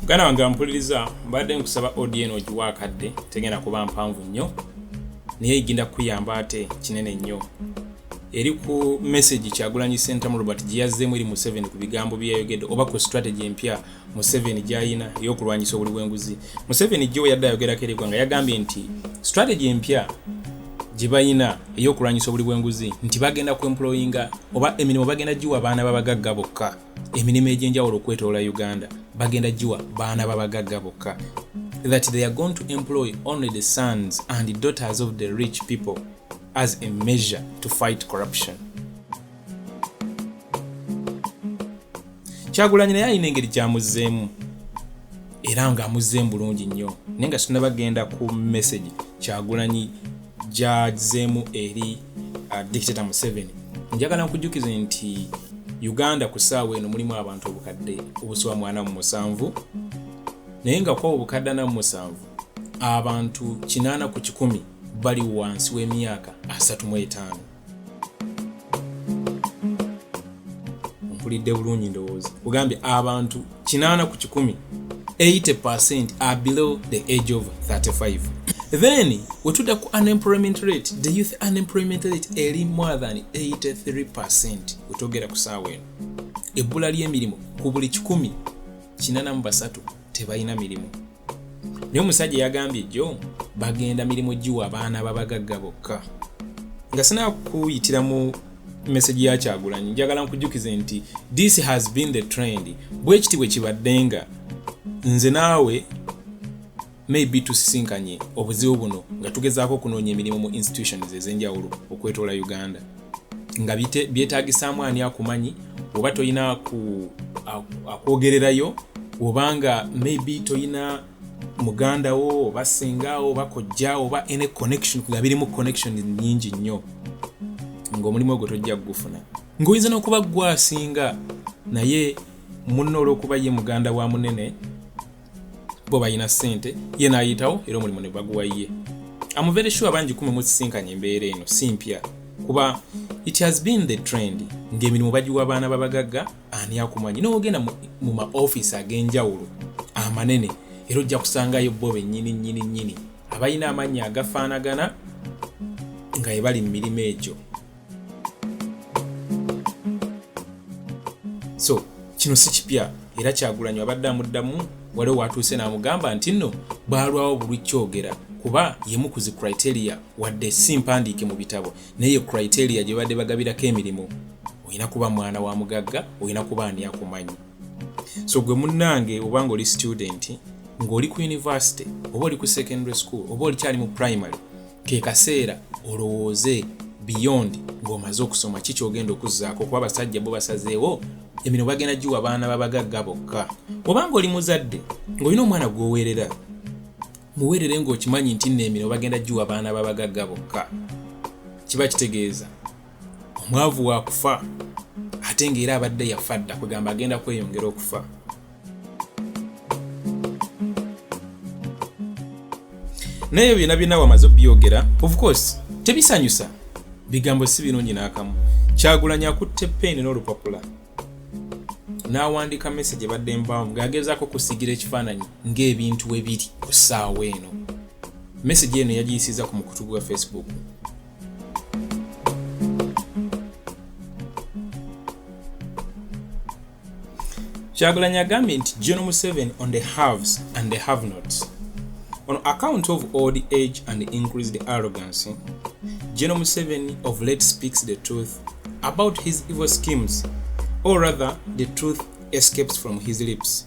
Gana wange mpuliriza mbadde nkusaba audio eno ogiwaakadde tegenda kuba mpanvu nnyo naye igenda kuyamba ate kinene nnyo. Eri ku message Kyagulanyi Center mu Robert gyazzeemu eri Museveni ku bigambo byayogedde oba ku strategy empya Museveni gyayina ey'okulwanyisa obuli bw'enguzi. Museveni gyo yadde ayogerako eri eggwanga yagambye nti strategy empya gye bayina ey'okulwanyisa obuli bw'enguzi nti bagenda ku employinga oba emirimu bagenda giwa abaana b'abagagga bokka. Emirimu egy'enjawulo okwetoloola Uganda bagenda giwa baana b'abagagga bokka. That they are going to employ only the sons and daughters of the rich people as a measure to fight corruption. Kyagulanyi naye alina engeri gy'amuzzeemu era ng'amuzzeemu bulungi nnyo naye nga sinnabagenda ku message Kyagulanyi gy'azzeemu eri dictator Museveni. Njagala nkujjukize nti Uganda ku ssaawa eno mulimu abantu obukadde obusoba 47 naye nga kwa obukadde 47 abantu 80 ku 100 bali wansi w'emyaka 35. Mpulidde bulungi ndowooza. Kugambye abantu 80 ku 100 80% are below the age of 35. Then wetuda ku unemployment rate, the youth unemployment rate eri more than 83%. Wetogera ku ssaawa eno ebbula ly'emirimu ku buli 100 83 tebalina mirimu. Naye omusajja yagambye jjo bagenda mirimu giwa abaana b'abagagga bokka. Nga sina kuyitira mu message ya Kyagulanyi njagala nkujjukize nti this has been the trend. Bwe kiti bwe kibadde nga nze naawe maybe tusisinkanye obuzibu buno nga tugezaako okunoonya emirimu mu institutions ez'enjawulo okwetoola Uganda nga byetaagisaamu ani akumanyi oba toyina akwogererayo obanga maybe toyina muganda wo oba ssengawo oba kojja oba any connection nga birimu connection nyingi nnyo ng'omulimu ogwo tojja kugufuna ng'oyinza n'okuba gwasinga naye munno olw'okuba ye muganda wa munene bo bayina ssente ye n'ayitawo era omulimu ne baguwa ye. I'm very sure abangi kume musisinkanye embeera eno si mpya kuba it has been the trend ng'emirimu bagiwa abaana b'abagagga ani akumanyi n'ogenda mu ma office ag'enjawulo amanene era ojja kusangayo bo bennyini abalina amannya agafaanagana nga ye bali mu mirimu egyo. So kino si kipya era Kyagulanyi abadde amuddamu waliwo watuuse n'amugamba nti nno baalwawo buli kyogera kuba yemu ku zi criteria wadde si mpandiike mu bitabo naye criteria gye badde bagabirako emirimu olina kuba mwana wa mugagga olina kuba ani akumanyi. So gwe munnange obanga oli student ng'oli ku university oba oli ku secondary school oba oli kyali mu primary ke kaseera olowooze beyond ng'omaze okusoma ki kyogenda okuzzaako kuba abasajja bo basazeewo emirimu bagenda giwa abaana b'abagagga bokka. Obanga oli muzadde ng'olina omwana gw'oweerera muweerere ng'okimanyi nti nno emirimu bagenda giwa abaana b'abagagga bokka. Kiba kitegeeza omwavu wa kufa ate ng'era abadde yafa dda kugamba agenda kweyongera okufa. Naye byonna wamaze obyogera of course tebisanyusa bigambo si birungi n'akamu. Kyagulanyi akutte pen n'olupapula n'awandiika message badde mbamu ng'agezaako kusigira ekifaananyi ng'ebintu ebiri ku ssaawa eno. Message eno yagiyisiza ku mukutu gwa Facebook. Kyagulanyi agambye nti General Museveni on the haves and the have-nots. On account of old age and increased arrogance, General Museveni of late speaks the truth about his evil schemes, or rather, the truth escapes from his lips.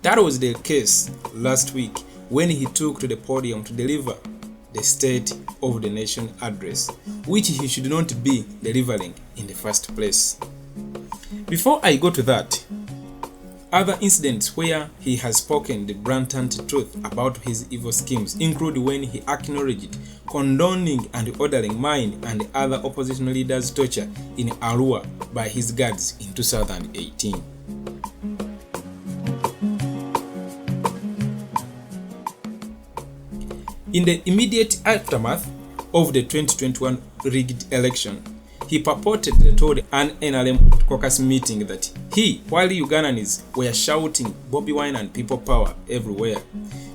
That was the case last week when he took to the podium to deliver the State of the Nation address, which he should not be delivering in the first place. Before I go to that, other incidents where he has spoken the blatant truth about his evil schemes include when he acknowledged condoning and ordering mine and other opposition leaders' torture in Arua by his guards in 2018. In the immediate aftermath of the 2021 rigged election, He purportedly told an NRM caucus meeting that while Ugandans were shouting Bobi Wine and people power everywhere,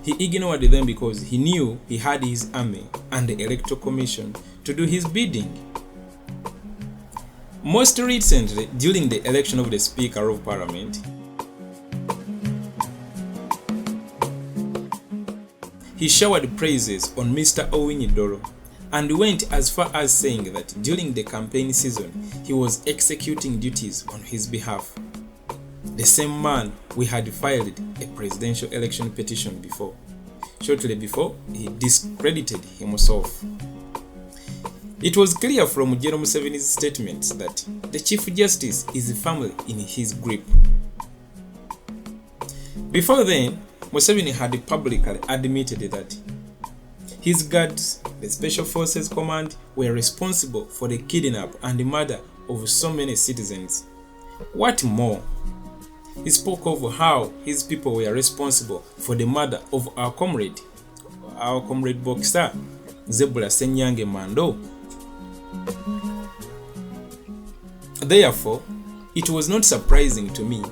he ignored them because he knew he had his army and the Electoral Commission to do his bidding. Most recently, during the election of the Speaker of Parliament, he showered praises on Mr. Owiny-Dollo and went as far as saying that during the campaign season, he was executing duties on his behalf. The same man we had filed a presidential election petition before. Shortly before, he discredited himself. It was clear from General Museveni's statements that the Chief Justice is firmly in his grip. Before then, Museveni had publicly admitted that his guards, the Special Forces Command, were responsible for the kidnap and the murder of so many citizens. What more? He spoke of how his people were responsible for the murder of our comrade boxer, Zebra Ssenyange Mando. Therefore, it was not surprising to me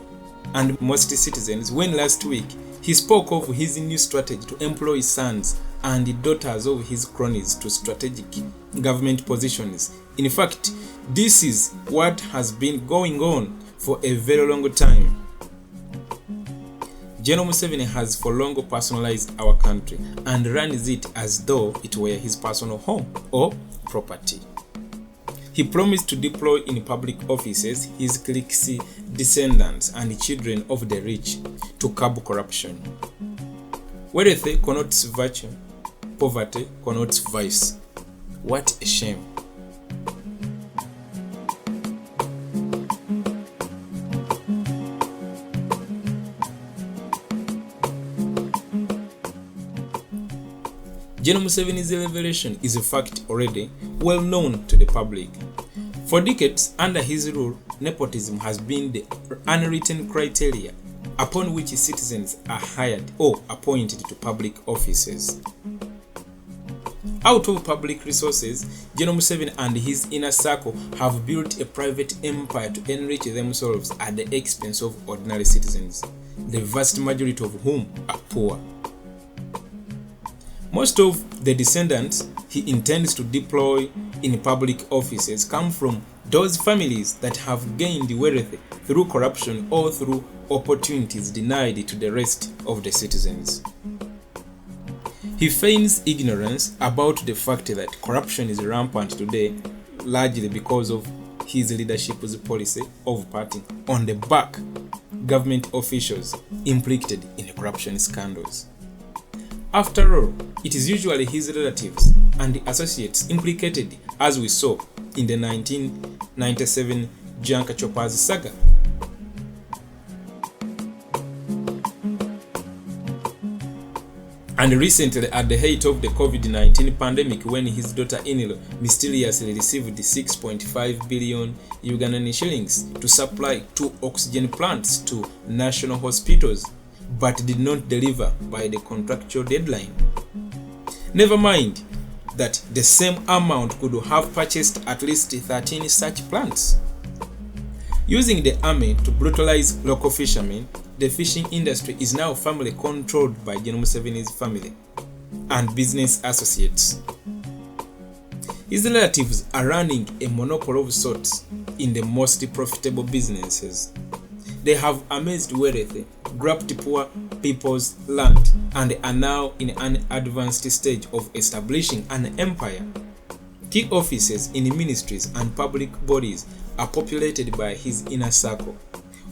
and most citizens when last week he spoke of his new strategy to employ sons and daughters of his cronies to strategic government positions. In fact, this is what has been going on for a very long time. General Museveni has for long personalized our country and runs it as though it were his personal home or property. He promised to deploy in public offices his cliques, descendants, and children of the rich to curb corruption. Wealth connotes virtue, poverty connotes vice. What a shame. General Museveni's revelation is a fact already well known to the public. For decades under his rule, nepotism has been the unwritten criteria upon which citizens are hired or appointed to public offices. Out of public resources, General Museveni and his inner circle have built a private empire to enrich themselves at the expense of ordinary citizens, the vast majority of whom are poor. Most of the descendants he intends to deploy in public offices come from those families that have gained wealth through corruption or through opportunities denied to the rest of the citizens. He feigns ignorance about the fact that corruption is rampant today, largely because of his leadership's policy of parting on the back government officials implicated in corruption scandals. After all, it is usually his relatives and associates implicated, as we saw in the 1997 Janka Choppers saga. And recently, at the height of the COVID-19 pandemic, when his daughter-in-law mysteriously received 6.5 billion Ugandan shillings to supply 2 oxygen plants to national hospitals, but did not deliver by the contractual deadline. Never mind that the same amount could have purchased at least 13 such plants. Using the army to brutalize local fishermen, the fishing industry is now firmly controlled by General Museveni's family and business associates. His relatives are running a monopoly of sorts in the most profitable businesses. They have amazed wealth, grabbed poor people's land, and are now in an advanced stage of establishing an empire. Key offices in ministries and public bodies are populated by his inner circle.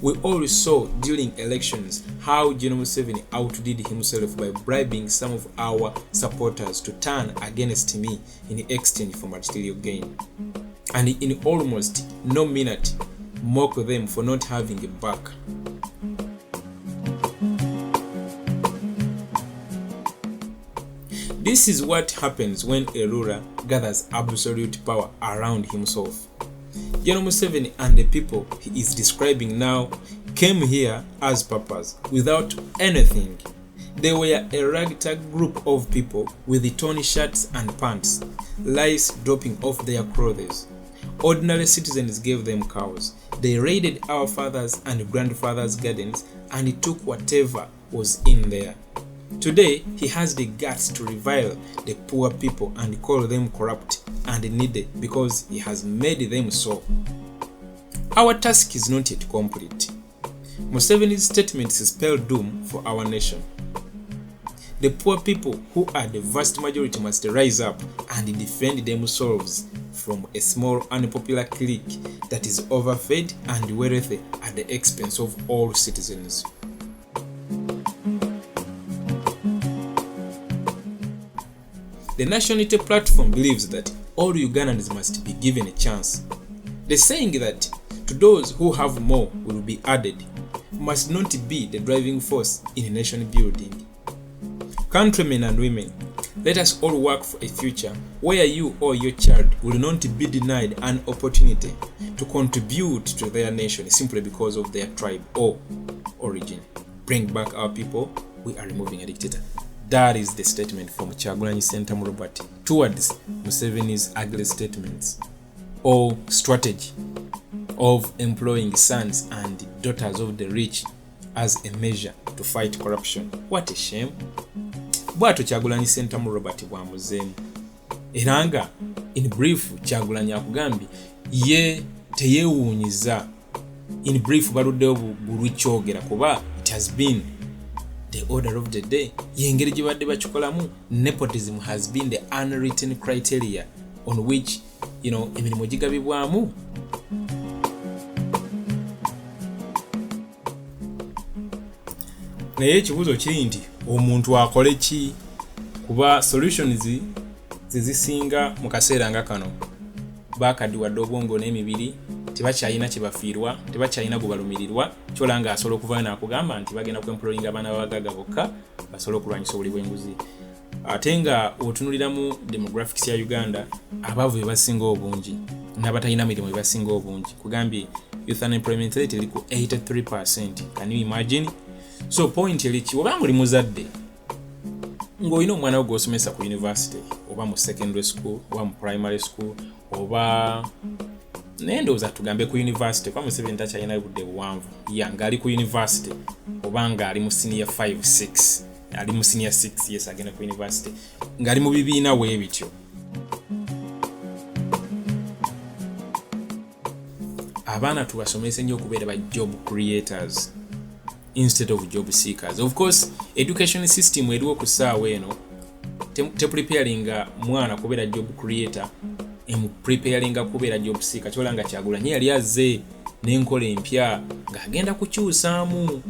We all saw during elections how General Museveni outdid himself by bribing some of our supporters to turn against me in exchange for material gain, and in almost no minute mock them for not having a back. This is what happens when a ruler gathers absolute power around himself. General Museveni and the people he is describing now came here as papas without anything. They were a ragtag group of people with torn shirts and pants, lice dropping off their clothes. Ordinary citizens gave them cows. They raided our fathers' and grandfathers' gardens and took whatever was in there. Today, he has the guts to revile the poor people and call them corrupt and needy because he has made them so. Our task is not yet complete. Museveni's statements spell doom for our nation. The poor people, who are the vast majority, must rise up and defend themselves from a small unpopular clique that is overfed and wealthy at the expense of all citizens. The National Unity Platform believes that all Ugandans must be given a chance. The saying that to those who have more will be added must not be the driving force in nation building. Countrymen and women, let us all work for a future where you or your child will not be denied an opportunity to contribute to their nation simply because of their tribe or origin. Bring back our people. We are removing a dictator. That is the statement from Kyagulanyi Ssentamu Robert towards Museveni's ugly statements or strategy of employing sons and daughters of the rich as a measure to fight corruption. What a shame. Bw'atyo Kyagulanyi Ssentamu Robert bw'amuzeemu. Era nga in brief Kyagulanyi akugambye ye teyeewuunyiza. In brief baluddeyo buli kyogera kuba it has been the order of the day. Yengeri gye badde bakikolamu, nepotism has been the unwritten criteria on which emirimu gigabibwamu. Naye ekibuuzo kiri nti omuntu akole ki? Kuba solutions zizisinga mu kaseera nga kano baakaddiwadde obwongo n'emibiri, tebakyalina kyebafiirwa, tebakyalina gubalumirirwa, kyolanga asobola okuvayo n'akugamba nti bagenda kwemployinga abaana b'abagagga bokka basobole okulwanyisa obuli bw'enguzi. Ate nga otunuliramu demographics ya Uganda, abaavu be basinga obungi n'abatalina mirimu be basinga obungi. Kugambye youth unemployment rate eri ku 83%. Can you imagine? So point eliki obanga oli muzadde ng'olina omwana wo gw'osomesa ku university oba mu secondary school oba mu primary school oba nendowooza tugambe ku university kuba Museveni takyalina budde buwanvu ng'ali ku university oba ng'ali mu senior 5-6 ali mu senior 6 yes agenda ku university ng'ali mu bibiina weebityo. Abaana tubasomese nnyo okubeera ba job creators instead of job seekers. Of course, education system eriwo ku ssaawa eno preparinga mwana kubeera job creator preparinga kubeera job seeker. Kyolanga Kyagulanyi yali azze n'enkola empya ng'agenda kukyusaamu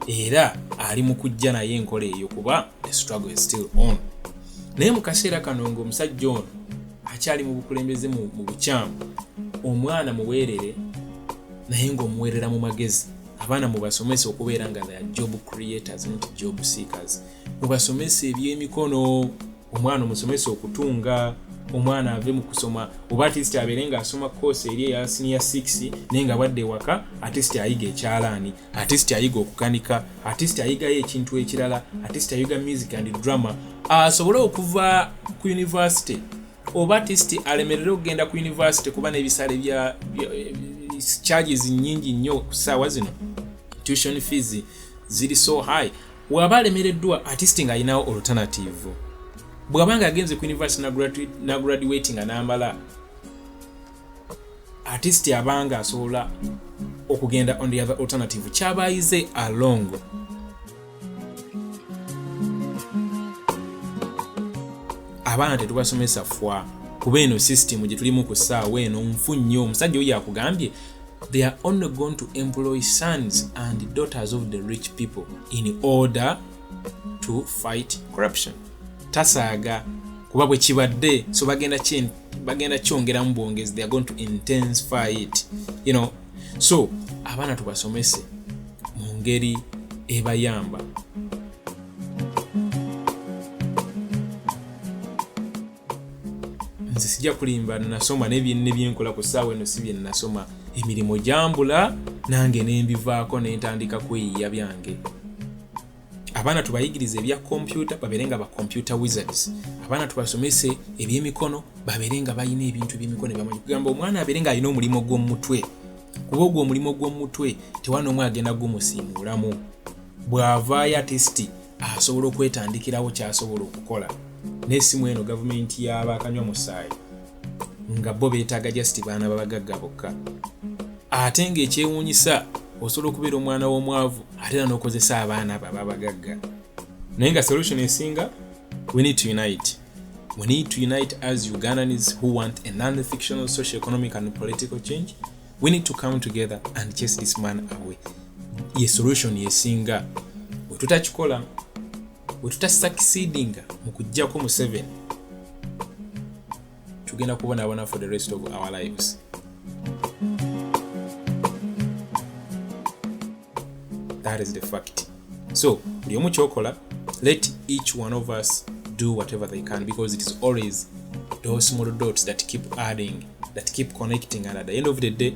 era ali mu kujja naye enkola eyo kuba the struggle is still on. Naye mu kaseera kano ng'omusajja ono akyali mu bukulembeze mu bukyamu, omwana muweerere naye ng'omuweerera mu magezi. Abaana mubasomese okubeera nga they are job creators not job seekers. Mubasomese ebyemikono, omwana omusomese okutunga, omwana ave mu kusoma oba artist abeere nga asoma course eri ya senior 6 naye nga badde waka artist ayiga ekyalaani, artist ayiga okukanika, artist ayigayo ekintu ekirala, artist ayiga music and drama, asobole okuva ku university oba artist alemerere okugenda ku university kuba n'ebisale bya charges nyingi nnyo ku ssaawa zino. Tuition fees ziri so high. Bw'aba alemereddwa artist nga alinawo alternative. Bw'abanga agenze ku university na graduating nga n'amala, artist abanga asobola okugenda on the other alternative kyabayize along. Abaana tetubasomesa fwa kuba eno system gye tulimu ku ssaawa eno nfu nnyo. Omusajja oyo akugambye they are only going to employ sons and daughters of the rich people in order to fight corruption. Tasaaga kuba bwe kibadde so bagenda kyongeramu bwongezi, they are going to intensify it, so abaana tubasomese mu ngeri ebayamba. Nze sijja kulimba nasoma nebyenkola ku ssaawa eno si bye nasoma. Emirimu gyambula nange nembivaako nentandika kweyiya byange. abaana tubayigirize ebya computer babeere nga ba computer wizards, abaana tubasomese ebyemikono babeere nga balina ebintu by'emikono byamanyi. Kugamba omwana abeere nga alina omulimu gw'omutwe, kuba ogwo omulimu gw'omutwe tewana omwe agenda gumusiimulamu. Bw'avaayo testi asobola okwetandikirawo ky'asobola okukola. N'essimu eno gavumenti y'abakanywa musaayi nga bo beetaaga just baana babagagga bokka. Ate ng'ekyewuunyisa osobola okubeera omwana w'omwavu ate era n'okozesa abaana abo ababagagga. Naye nga solution esinga, we need to unite. We need to unite as Ugandans who want a non-fictional socio-economic and political change. We need to come together and chase this man away. Ye solution esinga. We tutakikola, we tutasucceedinga mu kuggyako Museveni, tugenda kubonaabona for the rest of our lives. That is the fact. So, buli omu kyokola, let each one of us do whatever they can, because it is always those small dots that keep adding, that keep connecting, and at the end of the day,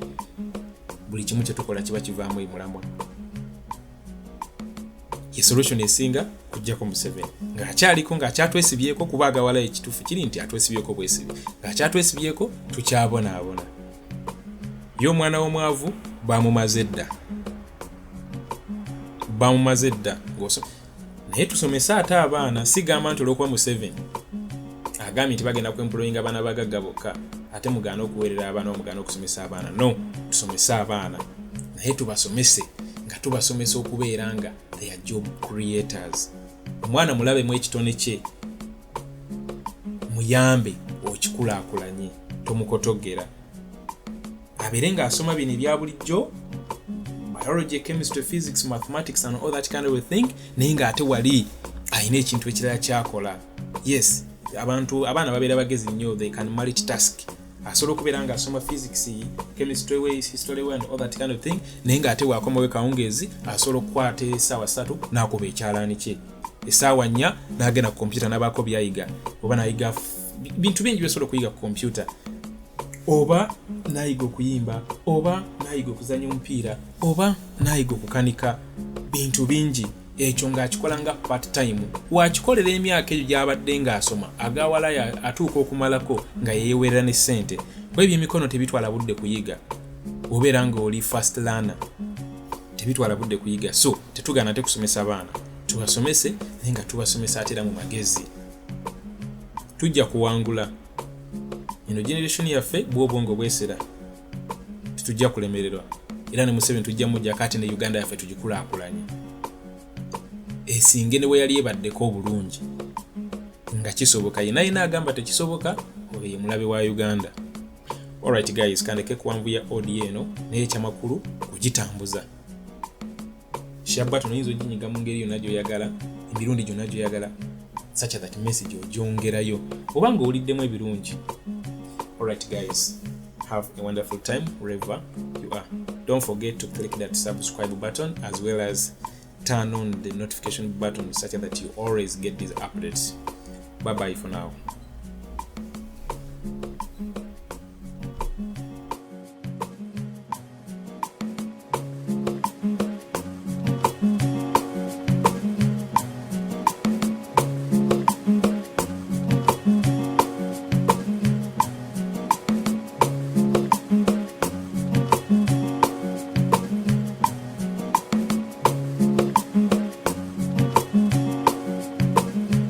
buli kimu kye tukola kiba kivaamu emulamwa. Ye solution esinga kujjako Museveni. Ng'akyaliko ng'akyatwesibyeko kuba agawala ekituufu kiri nti atwesibyeko bwesibi. Ng'akyatwesibyeko tukyabonaabona. Yo omwana w'omwavu bamumaze dda. Bamumaze dda. Naye tusomesa ate abaana, sigamba nti olw'okuba Museveni agambye nti bagenda kwemployinga abaana bagagga bokka ate mugaana okuweerera abaana omugaana okusomesa abaana. No, tusomesa abaana naye tubasomese nga tubasomesa okubeera nga they are job creators. Omwana mulabe mu ekitone kye, muyambe okikulaakulanye, tomukotogera. Abeere nga asoma bino ebya bulijjo, biology, chemistry, physics, mathematics and all that kind of a thing, naye nga ate wali ayina ekintu ekirala kyakola. Yes, abaana babeera bagezi nnyo, they can multitask. Asobola okubeera nga asoma physics, chemistry ways, history way and all that kind of thing, naye nga ate waakomawo kawungeezi asobola okukwata essaawa 3 n'akuba ekyalaani kye. Essaawa 4 n'agenda ku computer n'abaako byayiga, oba n'ayiga bintu bingi byasobola okuyiga ku computer, oba n'ayiga okuyimba, oba n'ayiga okuzanya omupiira, oba n'ayiga okukanika. Bintu bingi ekyo ng'akikola nga part time. Waakikolera emyaka egyo gy'abadde ng'asoma, agawala atuuka okumalako nga yeeweerera ne ssente. Kuba ebyemikono tebitwala budde kuyiga, obeera ng'oli fast learner, tebitwala budde kuyiga. So tetugaana ate kusomesa baana, tubasomese naye nga tubasomesa ate era mu magezi. Tujja kuwangula. Eno generation yaffe bw'obwongo bwesera tetujja kulemererwa, era ne Museveni tujja mujja kati ne Uganda yaffe tugikulaakulanye. Esinge ne bwe yali ebaddeko obulungi nga kisoboka, yena agamba tekisoboka, oyo ye mulabe wa Uganda. Alright guys, kandeke kuwanvuya audio eno naye ekyamakulu kugitambuza. Share button oyinza oginyiga mu ngeri yonna gy'oyagala, emirundi gyonna gy'oyagala, such that message ogyongerayo oba ng'oliddemu ebirungi. Alright guys, have a wonderful time wherever you are. Don't forget to click that subscribe button as well as turn on the notification button such that you always get these updates. Bye bye for now.